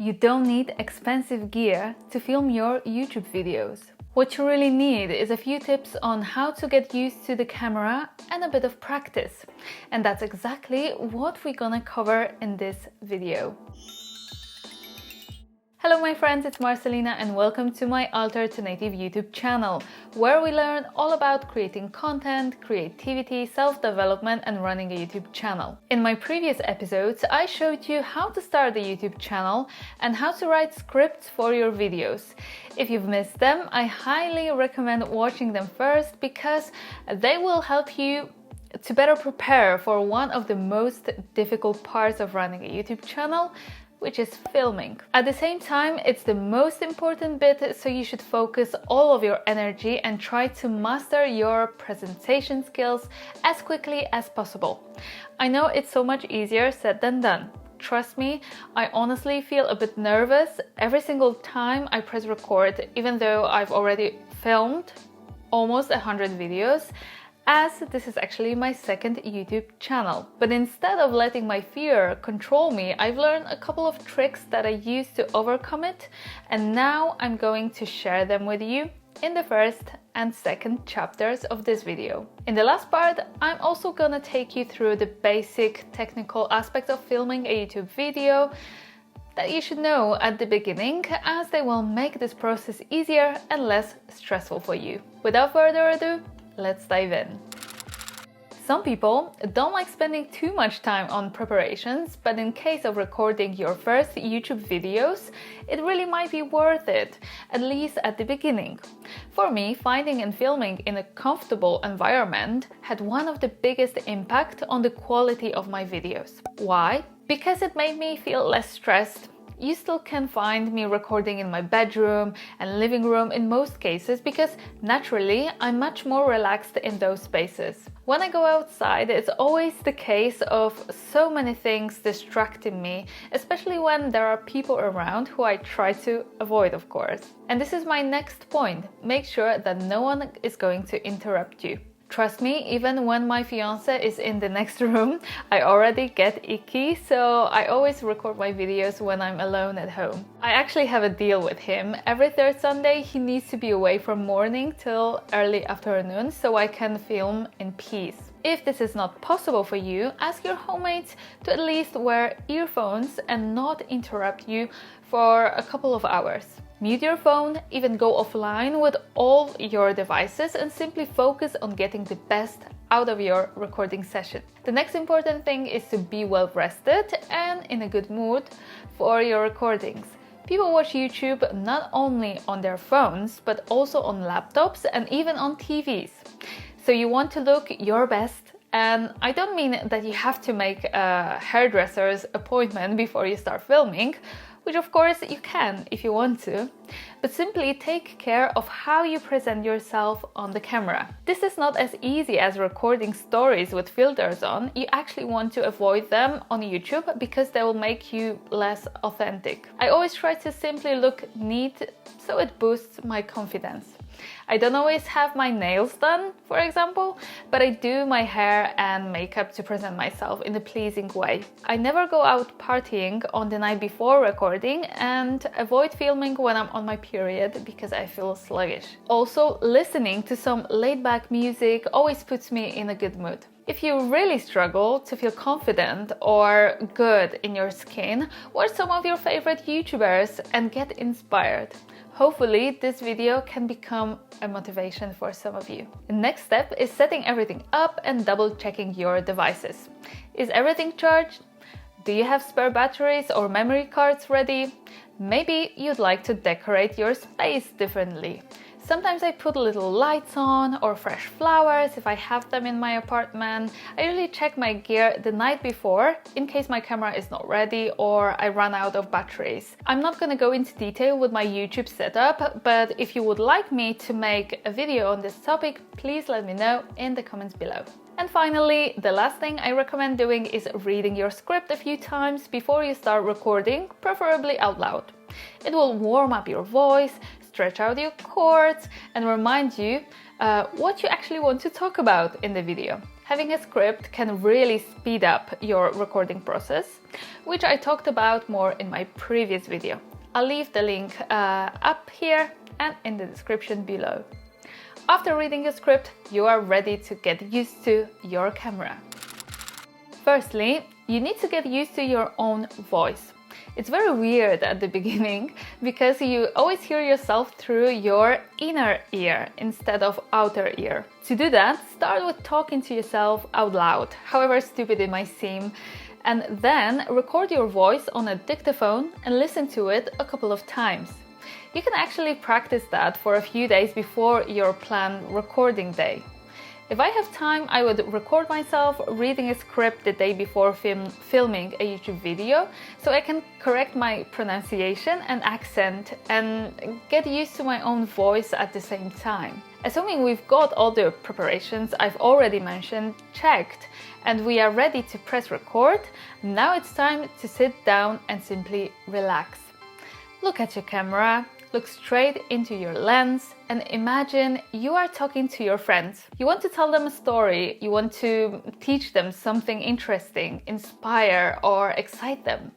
You don't need expensive gear to film your YouTube videos. What you really need is a few tips on how to get used to the camera and a bit of practice. And that's exactly what we're gonna cover in this video. Hello my friends, it's Marcelina and welcome to my Alter to Native YouTube channel, where we learn all about creating content, creativity, self-development and running a YouTube channel. In my previous episodes, I showed you how to start a YouTube channel and how to write scripts for your videos. If you've missed them, I highly recommend watching them first because they will help you to better prepare for one of the most difficult parts of running a YouTube channel, which is filming. At the same time, it's the most important bit, so you should focus all of your energy and try to master your presentation skills as quickly as possible. I know it's so much easier said than done. Trust me, I honestly feel a bit nervous every single time I press record, even though I've already filmed almost 100 videos, as this is actually my second YouTube channel. But instead of letting my fear control me, I've learned a couple of tricks that I use to overcome it, and now I'm going to share them with you in the first and second chapters of this video. In the last part, I'm also gonna take you through the basic technical aspects of filming a YouTube video that you should know at the beginning, as they will make this process easier and less stressful for you. Without further ado, let's dive in. Some people don't like spending too much time on preparations, but in case of recording your first YouTube videos, it really might be worth it, at least at the beginning. For me, finding and filming in a comfortable environment had one of the biggest impact on the quality of my videos. Why? Because it made me feel less stressed. You still can find me recording in my bedroom and living room in most cases, because naturally I'm much more relaxed in those spaces. When I go outside, it's always the case of so many things distracting me, especially when there are people around who I try to avoid, of course. And this is my next point. Make sure that no one is going to interrupt you. Trust me, even when my fiancé is in the next room, I already get icky, so I always record my videos when I'm alone at home. I actually have a deal with him. Every third Sunday he needs to be away from morning till early afternoon so I can film in peace. If this is not possible for you, ask your homies to at least wear earphones and not interrupt you for a couple of hours. Mute your phone, even go offline with all your devices and simply focus on getting the best out of your recording session. The next important thing is to be well rested and in a good mood for your recordings. People watch YouTube not only on their phones, but also on laptops and even on TVs. So you want to look your best. And I don't mean that you have to make a hairdresser's appointment before you start filming, which of course you can if you want to, but simply take care of how you present yourself on the camera. This is not as easy as recording stories with filters on. You actually want to avoid them on YouTube because they will make you less authentic. I always try to simply look neat, so it boosts my confidence. I don't always have my nails done, for example, but I do my hair and makeup to present myself in a pleasing way. I never go out partying on the night before recording and avoid filming when I'm on my period because I feel sluggish. Also, listening to some laid-back music always puts me in a good mood. If you really struggle to feel confident or good in your skin, watch some of your favorite YouTubers and get inspired. Hopefully, this video can become a motivation for some of you. The next step is setting everything up and double checking your devices. Is everything charged? Do you have spare batteries or memory cards ready? Maybe you'd like to decorate your space differently. Sometimes I put little lights on or fresh flowers if I have them in my apartment. I usually check my gear the night before in case my camera is not ready or I run out of batteries. I'm not going to go into detail with my YouTube setup, but if you would like me to make a video on this topic, please let me know in the comments below. And finally, the last thing I recommend doing is reading your script a few times before you start recording, preferably out loud. It will warm up your voice, stretch out your chords, and remind you what you actually want to talk about in the video. Having a script can really speed up your recording process, which I talked about more in my previous video. I'll leave the link up here and in the description below. After reading a script, you are ready to get used to your camera. Firstly, you need to get used to your own voice. It's very weird at the beginning because you always hear yourself through your inner ear instead of outer ear. To do that, start with talking to yourself out loud, however stupid it might seem, and then record your voice on a dictaphone and listen to it a couple of times. You can actually practice that for a few days before your planned recording day. If I have time, I would record myself reading a script the day before filming a YouTube video, so I can correct my pronunciation and accent and get used to my own voice at the same time. Assuming we've got all the preparations I've already mentioned checked and we are ready to press record, now it's time to sit down and simply relax. Look at your camera. Look straight into your lens and imagine you are talking to your friends. You want to tell them a story, you want to teach them something interesting, inspire or excite them.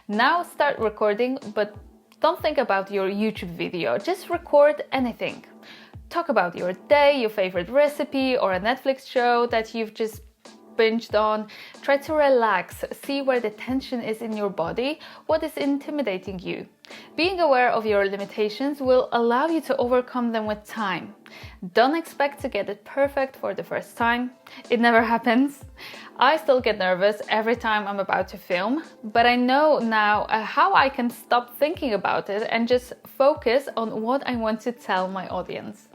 Now start recording, but don't think about your YouTube video, just record anything. Talk about your day, your favorite recipe or a Netflix show that you've just binged on. Try to relax, see where the tension is in your body, what is intimidating you. Being aware of your limitations will allow you to overcome them with time. Don't expect to get it perfect for the first time. It never happens. I still get nervous every time I'm about to film, but I know now how I can stop thinking about it and just focus on what I want to tell my audience.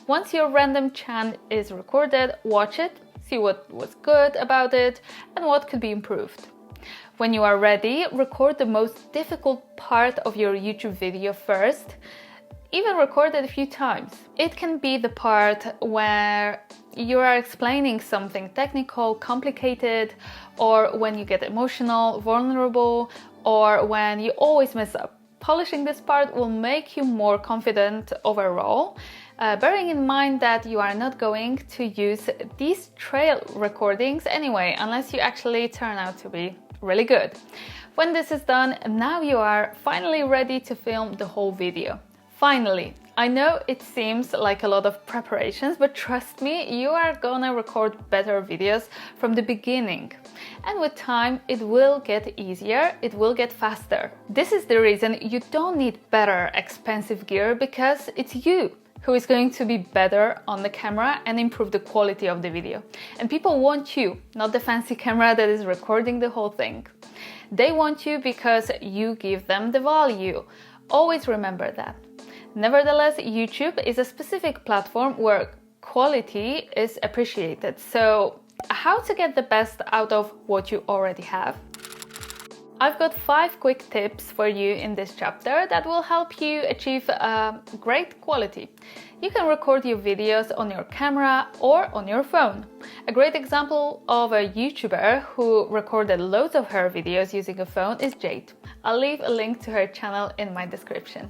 Once your random chant is recorded, watch it, see what was good about it and what could be improved. When you are ready, record the most difficult part of your YouTube video first. Even record it a few times. It can be the part where you are explaining something technical, complicated, or when you get emotional, vulnerable, or when you always mess up. Polishing this part will make you more confident overall, bearing in mind that you are not going to use these trail recordings anyway, unless you actually turn out to be really good. When this is done, now you are finally ready to film the whole video. Finally, I know it seems like a lot of preparations, but trust me, you are gonna record better videos from the beginning. And with time, it will get easier, it will get faster. This is the reason you don't need better, expensive gear, because it's you who is going to be better on the camera and improve the quality of the video. And people want you, not the fancy camera that is recording the whole thing. They want you because you give them the value. Always remember that. Nevertheless, YouTube is a specific platform where quality is appreciated. So, how to get the best out of what you already have? I've got 5 quick tips for you in this chapter that will help you achieve great quality. You can record your videos on your camera or on your phone. A great example of a YouTuber who recorded loads of her videos using a phone is Jade. I'll leave a link to her channel in my description.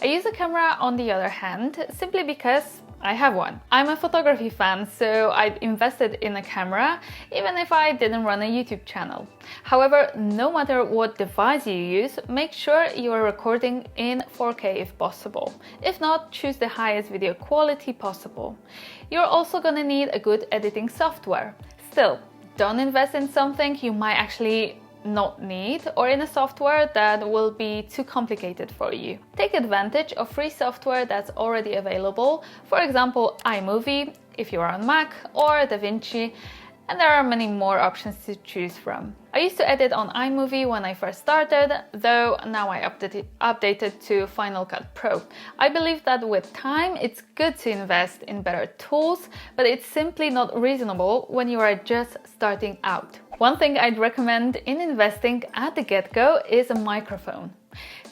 I use a camera on the other hand simply because I have one. I'm a photography fan, so I invested in a camera even if I didn't run a YouTube channel. However, no matter what device you use, make sure you are recording in 4K if possible. If not, choose the highest video quality possible. You're also gonna need a good editing software. Still, don't invest in something you might actually not need or in a software that will be too complicated for you. Take advantage of free software that's already available, for example iMovie if you're on Mac or DaVinci, and there are many more options to choose from. I used to edit on iMovie when I first started, though now I updated to Final Cut Pro. I believe that with time it's good to invest in better tools, but it's simply not reasonable when you are just starting out. One thing I'd recommend in investing at the get-go is a microphone.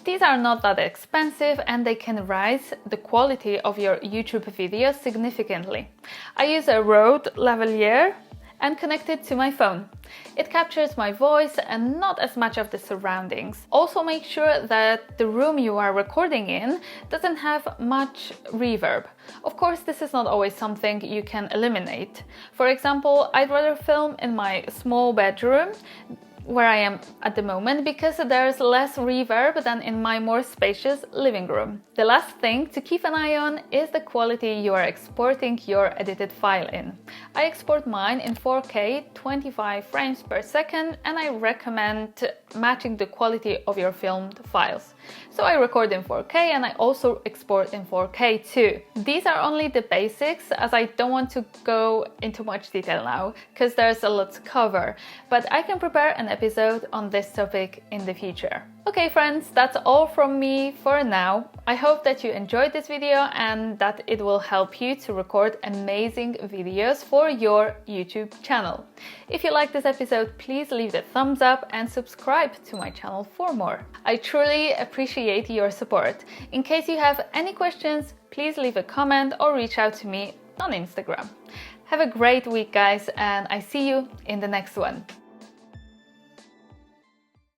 These are not that expensive and they can raise the quality of your YouTube videos significantly. I use a Rode lavalier and connected to my phone. It captures my voice and not as much of the surroundings. Also make sure that the room you are recording in doesn't have much reverb. Of course, this is not always something you can eliminate. For example, I'd rather film in my small bedroom where I am at the moment because there's less reverb than in my more spacious living room. The last thing to keep an eye on is the quality you are exporting your edited file in. I export mine in 4K 25 frames per second, and I recommend matching the quality of your filmed files. So I record in 4K and I also export in 4K too. These are only the basics, as I don't want to go into much detail now because there's a lot to cover, but I can prepare an episode on this topic in the future. Okay friends, that's all from me for now. I hope that you enjoyed this video and that it will help you to record amazing videos for your YouTube channel. If you like this episode, please leave a thumbs up and subscribe to my channel for more. I truly appreciate your support. In case you have any questions, please leave a comment or reach out to me on Instagram. Have a great week guys, and I see you in the next one.